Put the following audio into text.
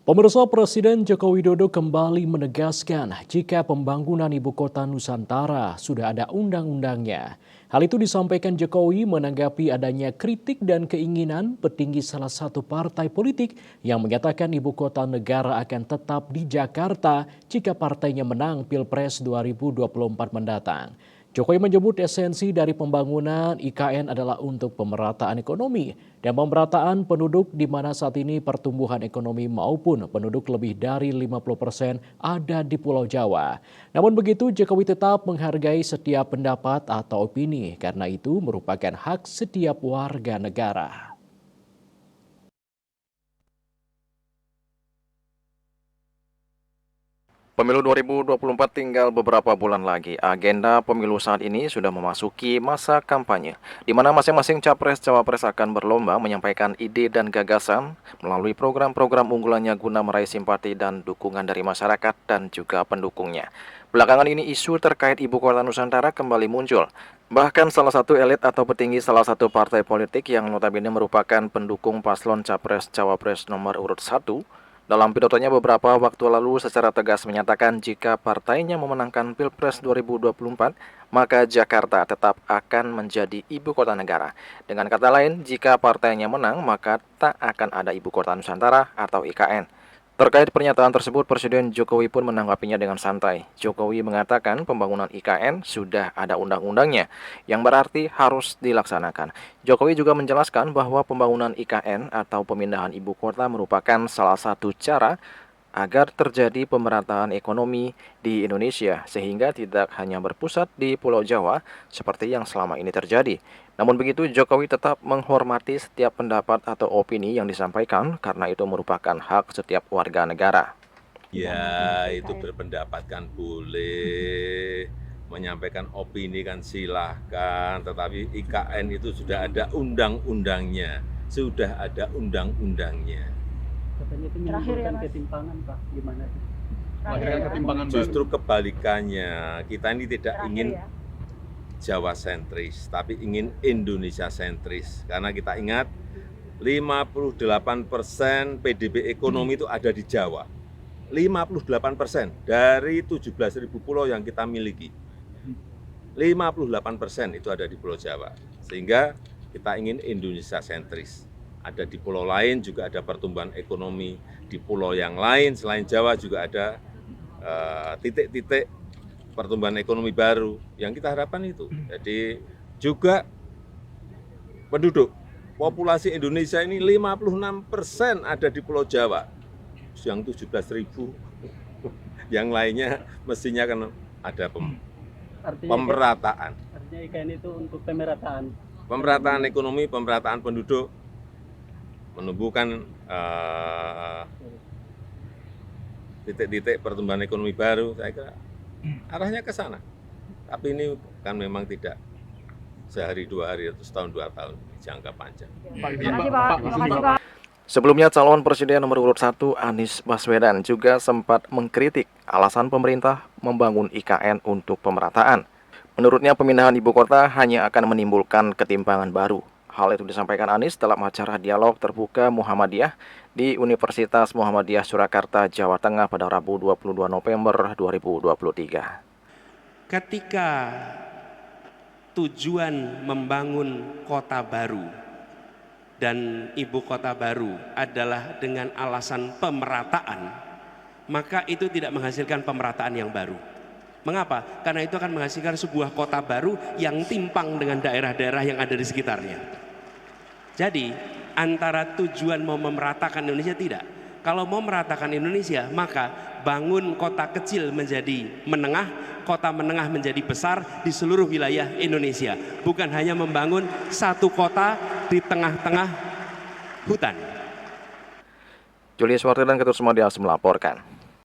Pemirsa, Presiden Joko Widodo kembali menegaskan jika pembangunan ibu kota Nusantara sudah ada undang-undangnya. Hal itu disampaikan Jokowi menanggapi adanya kritik dan keinginan petinggi salah satu partai politik yang menyatakan ibu kota negara akan tetap di Jakarta jika partainya menang Pilpres 2024 mendatang. Jokowi menyebut esensi dari pembangunan IKN adalah untuk pemerataan ekonomi dan pemerataan penduduk di mana saat ini pertumbuhan ekonomi maupun penduduk lebih dari 50% ada di Pulau Jawa. Namun begitu, Jokowi tetap menghargai setiap pendapat atau opini karena itu merupakan hak setiap warga negara. Pemilu 2024 tinggal beberapa bulan lagi. Agenda pemilu saat ini sudah memasuki masa kampanye, di mana masing-masing capres-cawapres akan berlomba menyampaikan ide dan gagasan melalui program-program unggulannya guna meraih simpati dan dukungan dari masyarakat dan juga pendukungnya. Belakangan ini isu terkait ibu kota Nusantara kembali muncul. Bahkan salah satu elit atau petinggi salah satu partai politik yang notabene merupakan pendukung paslon capres-cawapres nomor urut 1 dalam pidatonya beberapa waktu lalu secara tegas menyatakan jika partainya memenangkan Pilpres 2024, maka Jakarta tetap akan menjadi ibu kota negara. Dengan kata lain, jika partainya menang, maka tak akan ada ibu kota Nusantara atau IKN. Terkait pernyataan tersebut, Presiden Jokowi pun menanggapinya dengan santai. Jokowi mengatakan pembangunan IKN sudah ada undang-undangnya, yang berarti harus dilaksanakan. Jokowi juga menjelaskan bahwa pembangunan IKN atau pemindahan ibu kota merupakan salah satu cara agar terjadi pemerataan ekonomi di Indonesia sehingga tidak hanya berpusat di Pulau Jawa seperti yang selama ini terjadi. Namun begitu, Jokowi tetap menghormati setiap pendapat atau opini yang disampaikan karena itu merupakan hak setiap warga negara. Ya, itu berpendapat kan boleh, menyampaikan opini kan silahkan, tetapi IKN itu sudah ada undang-undangnya, sudah ada undang-undangnya. Katanya itu menimbulkan ketimpangan, Pak. Gimana sih? Melahirkan ketimpangan baru. Justru kebalikannya, kita ini tidak ingin Jawa sentris, tapi ingin Indonesia sentris. Karena kita ingat 58% PDB ekonomi itu ada di Jawa. 58% dari 17.000 pulau yang kita miliki. 58% itu ada di Pulau Jawa. Sehingga kita ingin Indonesia sentris. Ada di pulau lain juga ada pertumbuhan ekonomi. Di pulau yang lain selain Jawa juga ada titik-titik pertumbuhan ekonomi baru yang kita harapkan itu. Jadi juga penduduk populasi Indonesia ini 56% ada di Pulau Jawa, yang 17.000, yang lainnya mestinya kan ada pemerataan. Artinya IKN itu untuk pemerataan. Pemerataan ekonomi, pemerataan penduduk, menumbuhkan titik-titik pertumbuhan ekonomi baru, saya kira arahnya ke sana. Tapi ini kan memang tidak sehari dua hari atau setahun 2 tahun, jangka panjang. Sebelumnya calon presiden nomor urut 1 Anies Baswedan juga sempat mengkritik alasan pemerintah membangun IKN untuk pemerataan. Menurutnya pemindahan ibu kota hanya akan menimbulkan ketimpangan baru. Hal itu disampaikan Anies dalam acara dialog terbuka Muhammadiyah di Universitas Muhammadiyah Surakarta, Jawa Tengah pada Rabu 22 November 2023. Ketika tujuan membangun kota baru dan ibu kota baru adalah dengan alasan pemerataan, maka itu tidak menghasilkan pemerataan yang baru. Mengapa? Karena itu akan menghasilkan sebuah kota baru yang timpang dengan daerah-daerah yang ada di sekitarnya. Jadi antara tujuan mau memeratakan Indonesia tidak. Kalau mau meratakan Indonesia, maka bangun kota kecil menjadi menengah, kota menengah menjadi besar di seluruh wilayah Indonesia. Bukan hanya membangun satu kota di tengah-tengah hutan. Julius Warta dan Ketut Sumadias melaporkan.